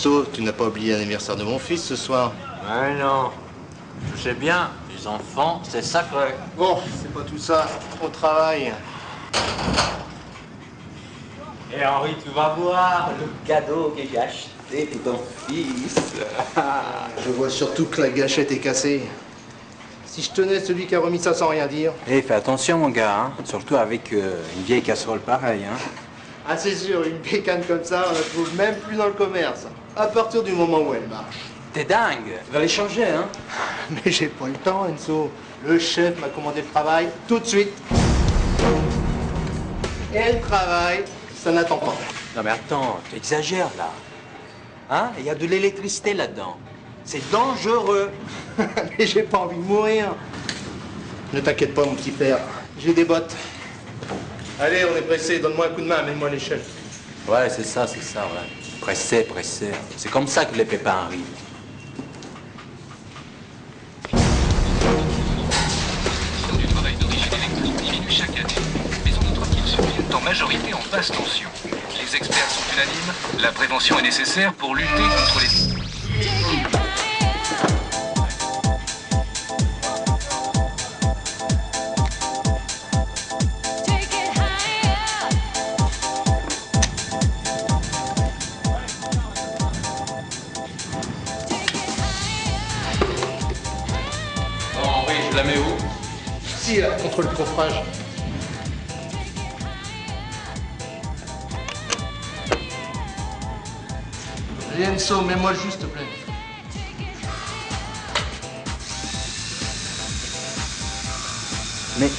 Enzo, tu n'as pas oublié l'anniversaire de mon fils ce soir? Ouais, non. Je sais bien, les enfants, c'est sacré. Bon, c'est pas tout ça. Au travail. Et Henri, tu vas voir le cadeau que j'ai acheté pour ton fils. Je vois surtout que la gâchette est cassée. Si je tenais celui qui a remis ça sans rien dire. Eh, fais attention, mon gars, hein. Surtout avec une vieille casserole pareille, hein. Ah, c'est sûr, une bécane comme ça, on la trouve même plus dans le commerce. À partir du moment où elle marche. T'es dingue, va les changer, hein. Mais j'ai pas le temps, Enzo. Le chef m'a commandé le travail tout de suite. Et le travail, ça n'attend pas. Non mais attends, tu exagères là. Hein? Il y a de l'électricité là-dedans. C'est dangereux. Mais j'ai pas envie de mourir. Ne t'inquiète pas, mon petit père. J'ai des bottes. Allez, on est pressé. Donne-moi un coup de main, amène-moi l'échelle. Ouais, c'est ça, ouais. Pressé, pressé. C'est comme ça que les pépins arrivent. Du travail d'origine électrique diminue chaque année, mais on notera qu'ils se font en majorité en basse tension. Les experts sont unanimes, la prévention est nécessaire pour lutter contre les... Bon, Henri, je la mets où? Si, là, contre le coffrage. Allez, Enzo, mets-moi juste, s'il te plaît. Mais...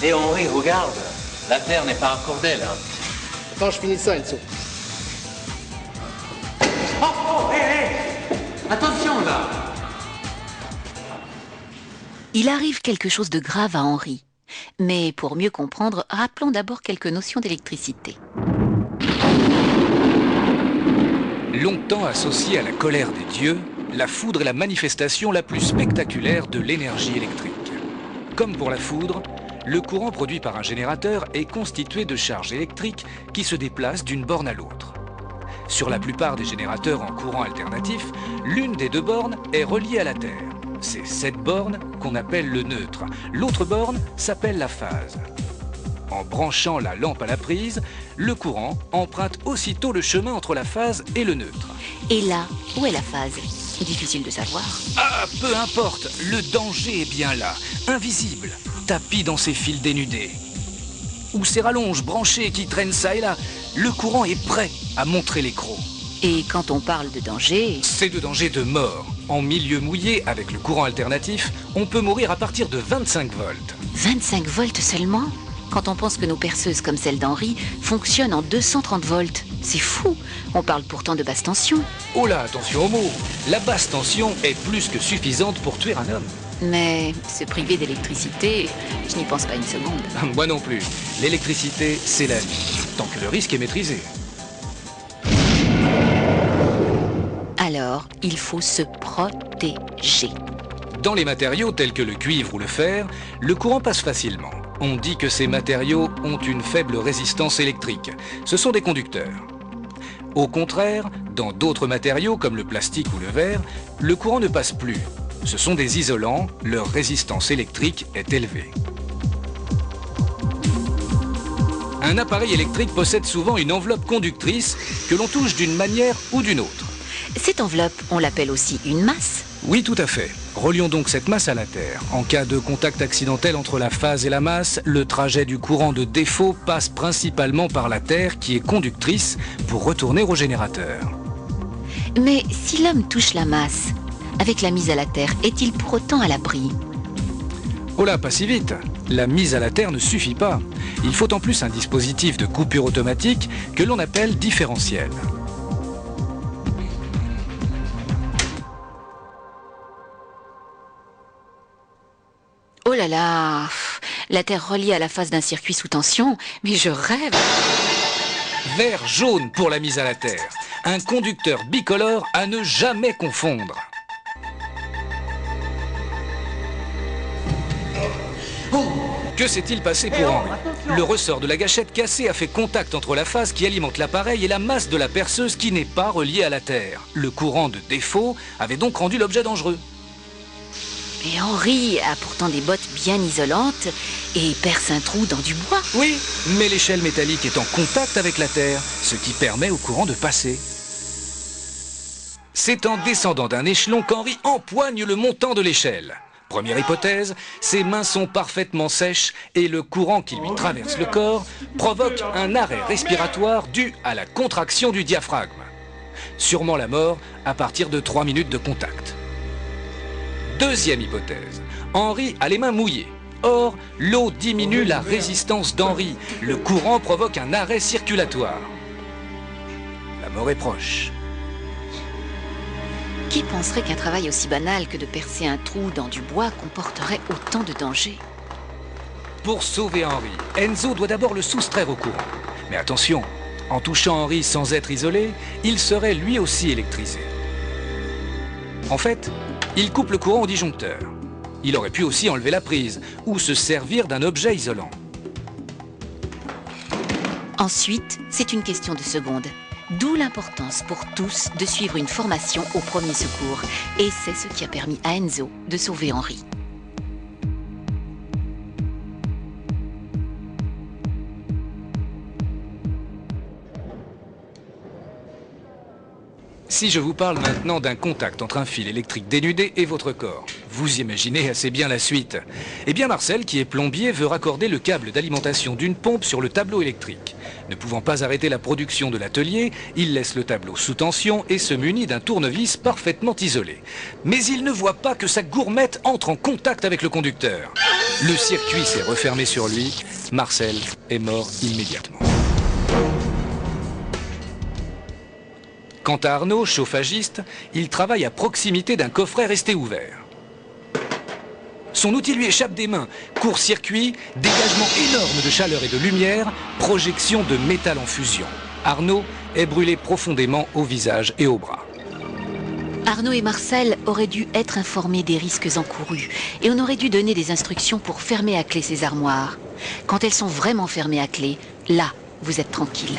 Eh Henri, regarde. La terre n'est pas accordée là. Attends, je finis ça, Enzo. Attention là. Il arrive quelque chose de grave à Henri. Mais pour mieux comprendre, rappelons d'abord quelques notions d'électricité. Longtemps associée à la colère des dieux, la foudre est la manifestation la plus spectaculaire de l'énergie électrique. Comme pour la foudre, le courant produit par un générateur est constitué de charges électriques qui se déplacent d'une borne à l'autre. Sur la plupart des générateurs en courant alternatif, l'une des deux bornes est reliée à la Terre. C'est cette borne qu'on appelle le neutre. L'autre borne s'appelle la phase. En branchant la lampe à la prise, le courant emprunte aussitôt le chemin entre la phase et le neutre. Et là, où est la phase? Difficile de savoir. Ah, peu importe, le danger est bien là, invisible, tapi dans ses fils dénudés. Ou ces rallonges branchées qui traînent ça et là, le courant est prêt à montrer les crocs. Et quand on parle de danger... C'est de danger de mort. En milieu mouillé, avec le courant alternatif, on peut mourir à partir de 25 volts. 25 volts seulement? Quand on pense que nos perceuses comme celle d'Henri fonctionnent en 230 volts. C'est fou. On parle pourtant de basse tension. Oh là, attention aux mots. La basse tension est plus que suffisante pour tuer un homme. Mais se priver d'électricité, je n'y pense pas une seconde. Moi non plus. L'électricité, c'est la vie, tant que le risque est maîtrisé. Alors, il faut se protéger. Dans les matériaux tels que le cuivre ou le fer, le courant passe facilement. On dit que ces matériaux ont une faible résistance électrique. Ce sont des conducteurs. Au contraire, dans d'autres matériaux comme le plastique ou le verre, le courant ne passe plus. Ce sont des isolants, leur résistance électrique est élevée. Un appareil électrique possède souvent une enveloppe conductrice que l'on touche d'une manière ou d'une autre. Cette enveloppe, on l'appelle aussi une masse. Oui, tout à fait. Relions donc cette masse à la Terre. En cas de contact accidentel entre la phase et la masse, le trajet du courant de défaut passe principalement par la Terre qui est conductrice pour retourner au générateur. Mais si l'homme touche la masse, avec la mise à la Terre, est-il pour autant à l'abri? Oh là, pas si vite. La mise à la Terre ne suffit pas. Il faut en plus un dispositif de coupure automatique que l'on appelle différentiel. Oh là là, la Terre reliée à la phase d'un circuit sous tension, mais je rêve. Vert jaune pour la mise à la Terre. Un conducteur bicolore à ne jamais confondre. Oh, que Que s'est-il passé pour Henri? Le ressort de la gâchette cassée a fait contact entre la phase qui alimente l'appareil et la masse de la perceuse qui n'est pas reliée à la Terre. Le courant de défaut avait donc rendu l'objet dangereux. Et Henri a pourtant des bottes bien isolantes et perce un trou dans du bois. Oui, mais l'échelle métallique est en contact avec la Terre, ce qui permet au courant de passer. C'est en descendant d'un échelon qu'Henri empoigne le montant de l'échelle. Première hypothèse, ses mains sont parfaitement sèches et le courant qui lui traverse le corps provoque un arrêt respiratoire dû à la contraction du diaphragme. Sûrement la mort à partir de 3 minutes de contact. Deuxième hypothèse, Henri a les mains mouillées. Or, l'eau diminue la résistance d'Henri. Le courant provoque un arrêt circulatoire. La mort est proche. Qui penserait qu'un travail aussi banal que de percer un trou dans du bois comporterait autant de dangers? Pour sauver Henri, Enzo doit d'abord le soustraire au courant. Mais attention, en touchant Henri sans être isolé, il serait lui aussi électrisé. En fait, il coupe le courant au disjoncteur. Il aurait pu aussi enlever la prise ou se servir d'un objet isolant. Ensuite, c'est une question de secondes. D'où l'importance pour tous de suivre une formation au premier secours. Et c'est ce qui a permis à Enzo de sauver Henri. Si je vous parle maintenant d'un contact entre un fil électrique dénudé et votre corps, vous imaginez assez bien la suite. Eh bien Marcel, qui est plombier, veut raccorder le câble d'alimentation d'une pompe sur le tableau électrique. Ne pouvant pas arrêter la production de l'atelier, il laisse le tableau sous tension et se munit d'un tournevis parfaitement isolé. Mais il ne voit pas que sa gourmette entre en contact avec le conducteur. Le circuit s'est refermé sur lui. Marcel est mort immédiatement. Quant à Arnaud, chauffagiste, il travaille à proximité d'un coffret resté ouvert. Son outil lui échappe des mains. Court-circuit, dégagement énorme de chaleur et de lumière, projection de métal en fusion. Arnaud est brûlé profondément au visage et au bras. Arnaud et Marcel auraient dû être informés des risques encourus et on aurait dû donner des instructions pour fermer à clé ces armoires. Quand elles sont vraiment fermées à clé, là, vous êtes tranquille.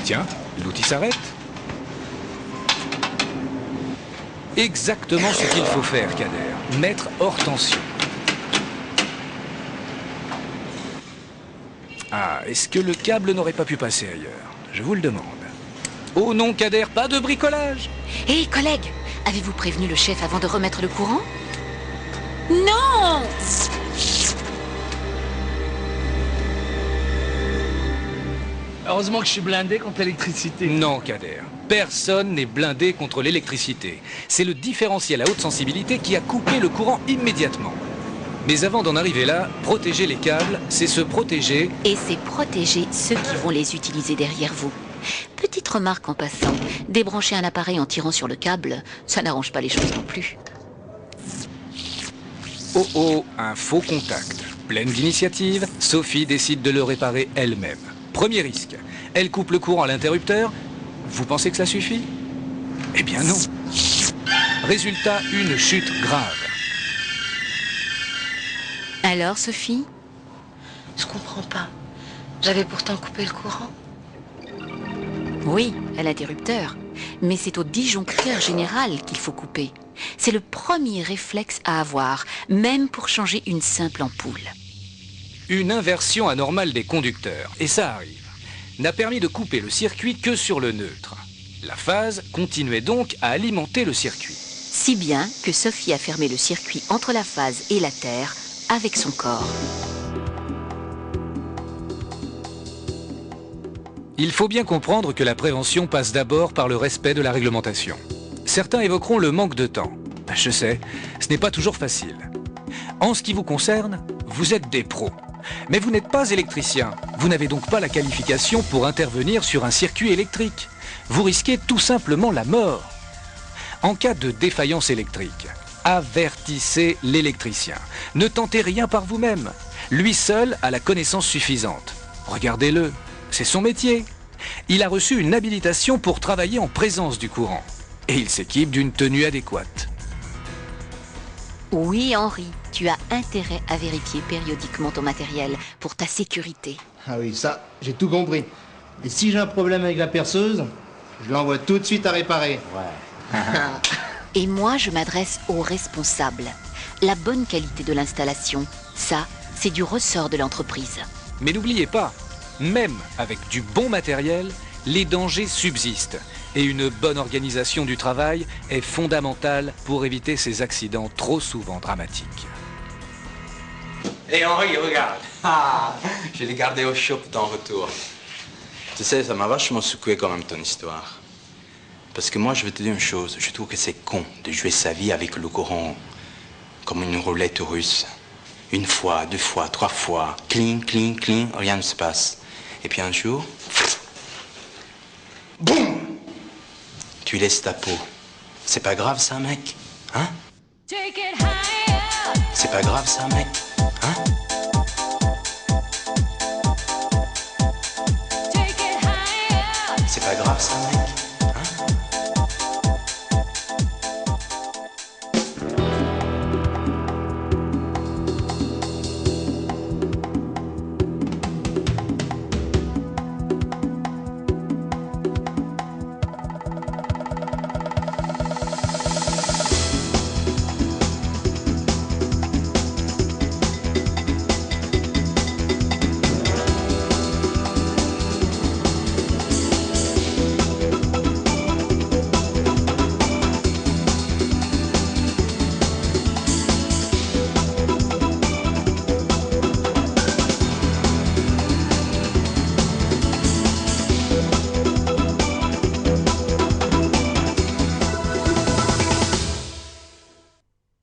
Tiens, l'outil s'arrête. Exactement ce qu'il faut faire, Kader. Mettre hors tension. Ah, est-ce que le câble n'aurait pas pu passer ailleurs? Je vous le demande. Oh non, Kader, pas de bricolage! Hé, collègues, avez-vous prévenu le chef avant de remettre le courant? Non! Heureusement que je suis blindé contre l'électricité. Non, Kader. Personne n'est blindé contre l'électricité. C'est le différentiel à haute sensibilité qui a coupé le courant immédiatement. Mais avant d'en arriver là, protéger les câbles, c'est se protéger. Et c'est protéger ceux qui vont les utiliser derrière vous. Petite remarque en passant, débrancher un appareil en tirant sur le câble, ça n'arrange pas les choses non plus. Oh oh, un faux contact. Pleine d'initiative, Sophie décide de le réparer elle-même. Premier risque, elle coupe le courant à l'interrupteur. Vous pensez que ça suffit? Eh bien non. Résultat, une chute grave. Alors, Sophie? Je comprends pas. J'avais pourtant coupé le courant. Oui, à l'interrupteur. Mais c'est au disjoncteur général qu'il faut couper. C'est le premier réflexe à avoir, même pour changer une simple ampoule. Une inversion anormale des conducteurs, et ça arrive, n'a permis de couper le circuit que sur le neutre. La phase continuait donc à alimenter le circuit. Si bien que Sophie a fermé le circuit entre la phase et la Terre avec son corps. Il faut bien comprendre que la prévention passe d'abord par le respect de la réglementation. Certains évoqueront le manque de temps. Je sais, ce n'est pas toujours facile. En ce qui vous concerne, vous êtes des pros. Mais vous n'êtes pas électricien. Vous n'avez donc pas la qualification pour intervenir sur un circuit électrique. Vous risquez tout simplement la mort. En cas de défaillance électrique, avertissez l'électricien. Ne tentez rien par vous-même. Lui seul a la connaissance suffisante. Regardez-le, c'est son métier. il a reçu une habilitation pour travailler en présence du courant. Et il s'équipe d'une tenue adéquate. Oui, Henri, tu as intérêt à vérifier périodiquement ton matériel pour ta sécurité. Ah oui, ça, j'ai tout compris. Et si j'ai un problème avec la perceuse, je l'envoie tout de suite à réparer. Ouais. Et moi, je m'adresse aux responsables. La bonne qualité de l'installation, ça, c'est du ressort de l'entreprise. Mais n'oubliez pas, même avec du bon matériel, les dangers subsistent. Et une bonne organisation du travail est fondamentale pour éviter ces accidents trop souvent dramatiques. Et Henri, regarde. Je l'ai gardé au chaud en retour. Tu sais, ça m'a vachement secoué quand même ton histoire. Parce que moi, je vais te dire une chose. Je trouve que c'est con de jouer sa vie avec le courant comme une roulette russe. Une fois, deux fois, trois fois. Cling, cling, cling, rien ne se passe. Et puis un jour... Boum! Tu laisses ta peau. C'est pas grave ça, mec? Hein? C'est pas grave ça, mec? Hein? C'est pas grave ça, mec?